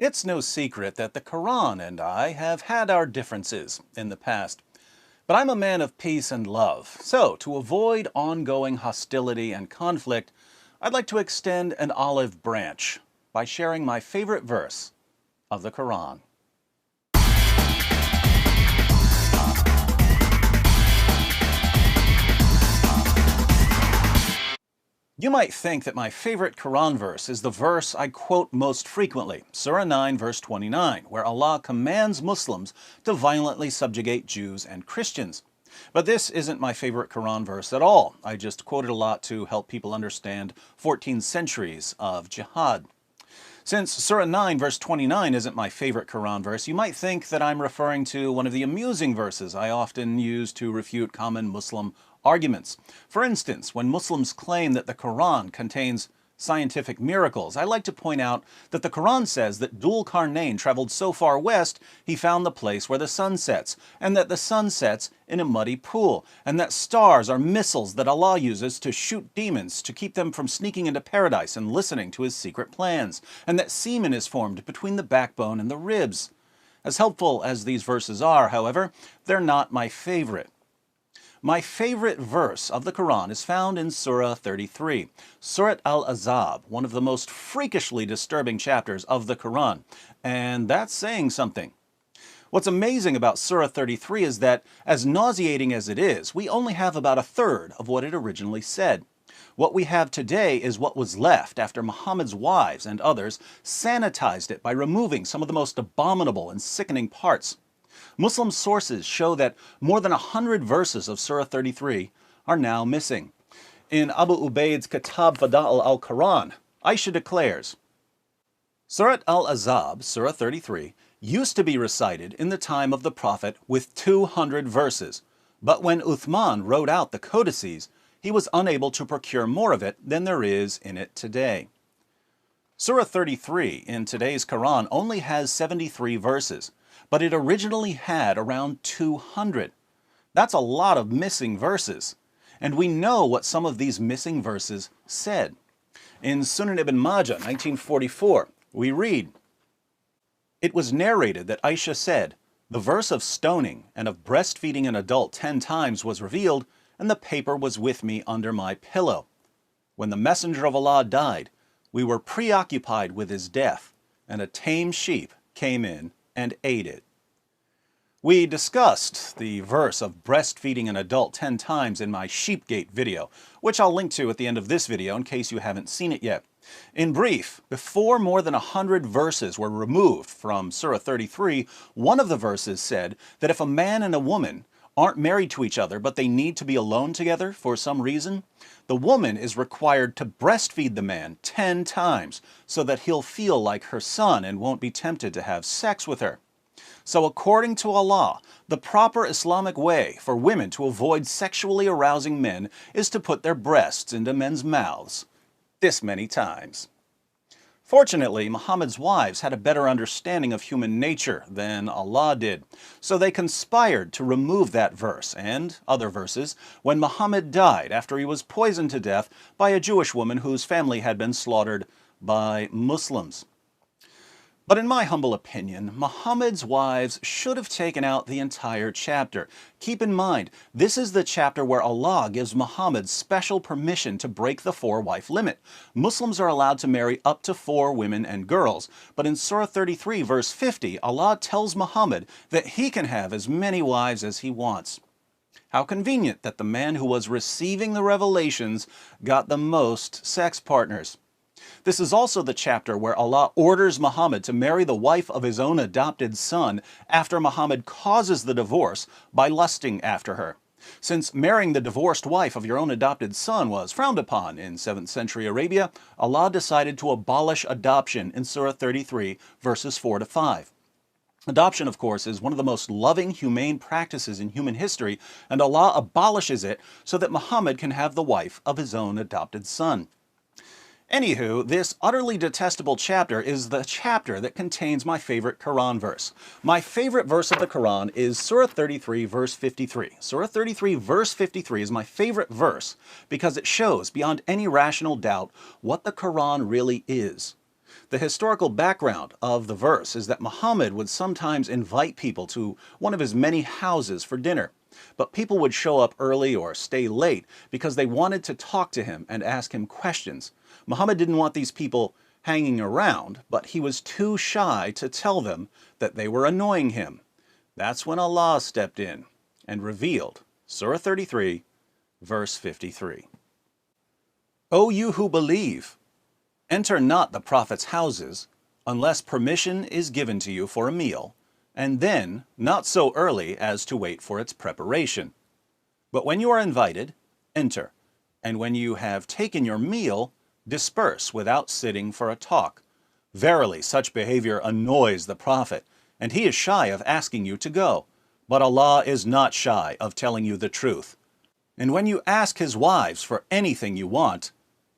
It's no secret that the Qur'an and I have had our differences in the past. But I'm a man of peace and love, so to avoid ongoing hostility and conflict, I'd like to extend an olive branch by sharing my favorite verse of the Qur'an. You might think that my favorite Quran verse is the verse I quote most frequently, Surah 9 verse 29, where Allah commands Muslims to violently subjugate Jews and Christians. But this isn't my favorite Quran verse at all. I just quote it a lot to help people understand 14 centuries of jihad. Since Surah 9 verse 29 isn't my favorite Quran verse, you might think that I'm referring to one of the amusing verses I often use to refute common Muslim arguments. For instance, when Muslims claim that the Quran contains scientific miracles, I like to point out that the Quran says that Dhul Qarnayn traveled so far west he found the place where the sun sets, and that the sun sets in a muddy pool, and that stars are missiles that Allah uses to shoot demons to keep them from sneaking into paradise and listening to his secret plans, and that semen is formed between the backbone and the ribs. As helpful as these verses are, however, they're not my favorite. My favorite verse of the Quran is found in Surah 33, Surat al-Ahzab, one of the most freakishly disturbing chapters of the Quran, and that's saying something. What's amazing about Surah 33 is that, as nauseating as it is, we only have about a third of what it originally said. What we have today is what was left after Muhammad's wives and others sanitized it by removing some of the most abominable and sickening parts. Muslim sources show that more than 100 verses of Surah 33 are now missing. In Abu Ubaid's Kitab Fada'il al-Quran, Aisha declares, Surat al-Ahzab, Surah 33, used to be recited in the time of the Prophet with 200 verses, but when Uthman wrote out the codices, he was unable to procure more of it than there is in it today. Surah 33 in today's Quran only has 73 verses, but it originally had around 200. That's a lot of missing verses. And we know what some of these missing verses said. In Sunan ibn Majah, 1944, we read, It was narrated that Aisha said, the verse of stoning and of breastfeeding an adult 10 times was revealed, and the paper was with me under my pillow. When the Messenger of Allah died, we were preoccupied with his death, and a tame sheep came in and ate it. We discussed the verse of breastfeeding an adult 10 times in my Sheepgate video, which I'll link to at the end of this video in case you haven't seen it yet. In brief, before more than 100 verses were removed from Surah 33, one of the verses said that if a man and a woman aren't married to each other but they need to be alone together for some reason, the woman is required to breastfeed the man 10 times so that he'll feel like her son and won't be tempted to have sex with her. So according to Allah, the proper Islamic way for women to avoid sexually arousing men is to put their breasts into men's mouths this many times. Fortunately, Muhammad's wives had a better understanding of human nature than Allah did, so they conspired to remove that verse and other verses when Muhammad died after he was poisoned to death by a Jewish woman whose family had been slaughtered by Muslims. But in my humble opinion, Muhammad's wives should have taken out the entire chapter. Keep in mind, this is the chapter where Allah gives Muhammad special permission to break the 4-wife limit. Muslims are allowed to marry up to 4 women and girls, but in Surah 33 verse 50, Allah tells Muhammad that he can have as many wives as he wants. How convenient that the man who was receiving the revelations got the most sex partners. This is also the chapter where Allah orders Muhammad to marry the wife of his own adopted son after Muhammad causes the divorce by lusting after her. Since marrying the divorced wife of your own adopted son was frowned upon in 7th century Arabia, Allah decided to abolish adoption in Surah 33, verses 4 to 5. Adoption, of course, is one of the most loving, humane practices in human history, and Allah abolishes it so that Muhammad can have the wife of his own adopted son. Anywho, this utterly detestable chapter is the chapter that contains my favorite Quran verse. My favorite verse of the Quran is Surah 33, verse 53. Surah 33, verse 53 is my favorite verse because it shows beyond any rational doubt what the Quran really is. The historical background of the verse is that Muhammad would sometimes invite people to one of his many houses for dinner. But people would show up early or stay late because they wanted to talk to him and ask him questions. Muhammad didn't want these people hanging around, but he was too shy to tell them that they were annoying him. That's when Allah stepped in and revealed Surah 33, verse 53. O you who believe, enter not the Prophet's houses unless permission is given to you for a meal, and then not so early as to wait for its preparation. But when you are invited, enter, and when you have taken your meal, disperse without sitting for a talk. Verily, such behavior annoys the Prophet, and he is shy of asking you to go. But Allah is not shy of telling you the truth. And when you ask his wives for anything you want,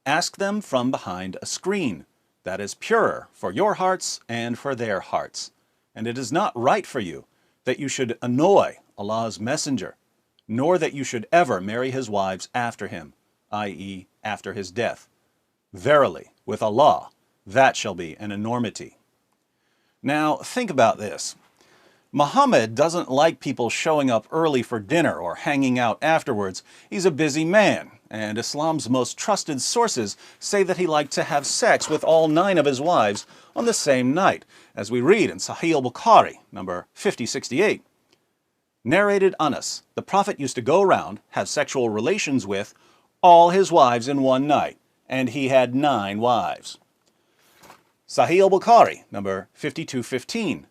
ask them from behind a screen that is purer for your hearts and for their hearts. And it is not right for you that you should annoy Allah's messenger, nor that you should ever marry his wives after him, i.e., after his death. Verily, with Allah, that shall be an enormity. Now, think about this. Muhammad doesn't like people showing up early for dinner or hanging out afterwards. He's a busy man, and Islam's most trusted sources say that he liked to have sex with all 9 of his wives on the same night, as we read in Sahih al-Bukhari, number 5068. Narrated Anas, the Prophet used to go around, have sexual relations with all his wives in one night, and he had 9 wives. Sahih al-Bukhari, number 5215.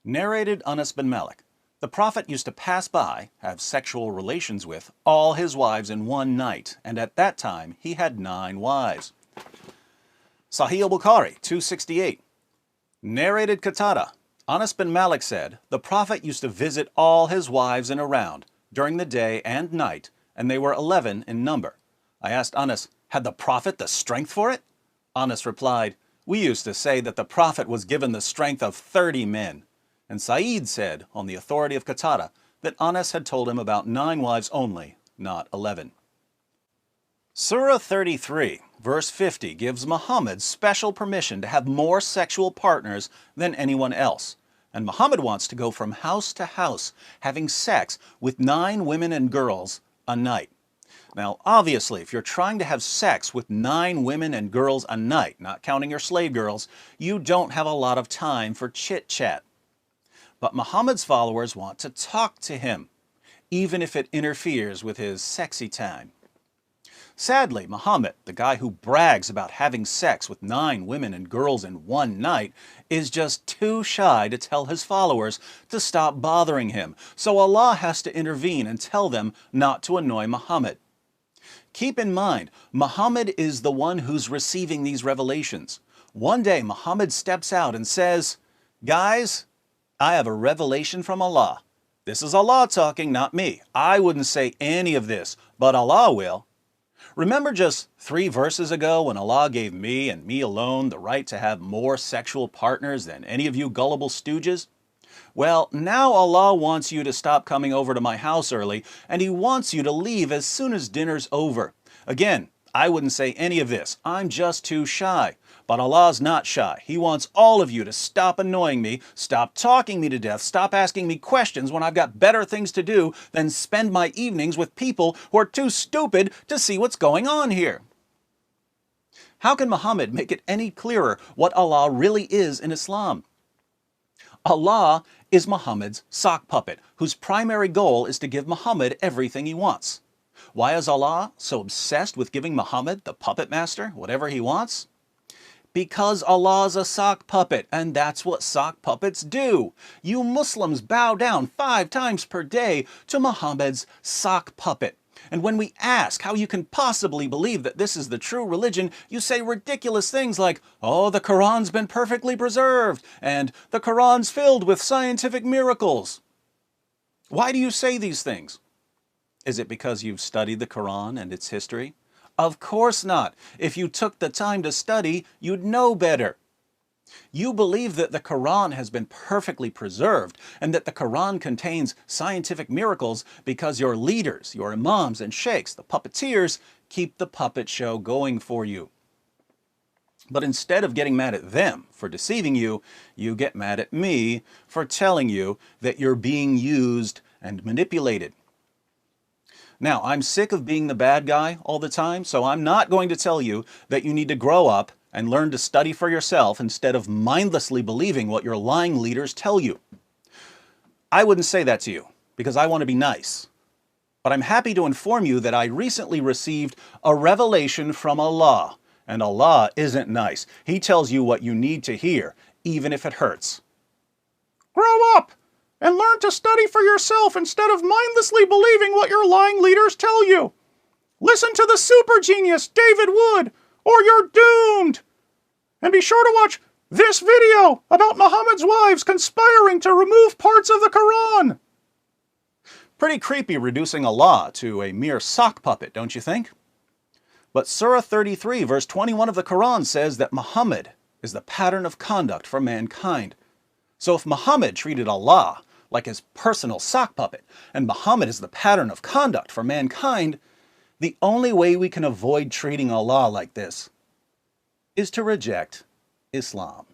Narrated Anas bin Malik, the Prophet used to pass by, have sexual relations with all his wives in one night, and at that time he had 9 wives. Sahih al-Bukhari, 268. Narrated Qatada, Anas bin Malik said, the Prophet used to visit all his wives in a round, during the day and night, and they were 11 in number. I asked Anas, had the Prophet the strength for it? Anas replied, we used to say that the Prophet was given the strength of 30 men. And Sa'id said, on the authority of Qatada, that Anas had told him about 9 wives only, not 11. Surah 33, verse 50, gives Muhammad special permission to have more sexual partners than anyone else. And Muhammad wants to go from house to house, having sex with 9 women and girls a night. Now, obviously, if you're trying to have sex with 9 women and girls a night, not counting your slave girls, you don't have a lot of time for chit-chat. But Muhammad's followers want to talk to him, even if it interferes with his sexy time. Sadly, Muhammad, the guy who brags about having sex with 9 women and girls in one night, is just too shy to tell his followers to stop bothering him, so Allah has to intervene and tell them not to annoy Muhammad. Keep in mind, Muhammad is the one who's receiving these revelations. One day, Muhammad steps out and says, guys, I have a revelation from Allah. This is Allah talking, not me. I wouldn't say any of this, but Allah will. Remember just 3 verses ago when Allah gave me and me alone the right to have more sexual partners than any of you gullible stooges? Well, now Allah wants you to stop coming over to my house early, and He wants you to leave as soon as dinner's over. Again, I wouldn't say any of this. I'm just too shy. But Allah's not shy. He wants all of you to stop annoying me, stop talking me to death, stop asking me questions when I've got better things to do than spend my evenings with people who are too stupid to see what's going on here. How can Muhammad make it any clearer what Allah really is in Islam? Allah is Muhammad's sock puppet, whose primary goal is to give Muhammad everything he wants. Why is Allah so obsessed with giving Muhammad, the puppet master, whatever he wants? Because Allah's a sock puppet, and that's what sock puppets do. You Muslims bow down 5 times per day to Muhammad's sock puppet. And when we ask how you can possibly believe that this is the true religion, you say ridiculous things like, oh, the Qur'an's been perfectly preserved, and the Qur'an's filled with scientific miracles. Why do you say these things? Is it because you've studied the Qur'an and its history? Of course not. If you took the time to study, you'd know better. You believe that the Qur'an has been perfectly preserved and that the Qur'an contains scientific miracles because your leaders, your imams and sheikhs, the puppeteers, keep the puppet show going for you. But instead of getting mad at them for deceiving you, you get mad at me for telling you that you're being used and manipulated. Now, I'm sick of being the bad guy all the time, so I'm not going to tell you that you need to grow up and learn to study for yourself instead of mindlessly believing what your lying leaders tell you. I wouldn't say that to you because I want to be nice. But I'm happy to inform you that I recently received a revelation from Allah. And Allah isn't nice. He tells you what you need to hear, even if it hurts. Grow up and learn to study for yourself instead of mindlessly believing what your lying leaders tell you. Listen to the super genius David Wood, or you're doomed. And be sure to watch this video about Muhammad's wives conspiring to remove parts of the Qur'an. Pretty creepy reducing Allah to a mere sock puppet, don't you think? But Surah 33, verse 21 of the Qur'an says that Muhammad is the pattern of conduct for mankind. So if Muhammad treated Allah like his personal sock puppet, and Muhammad is the pattern of conduct for mankind, the only way we can avoid treating Allah like this is to reject Islam.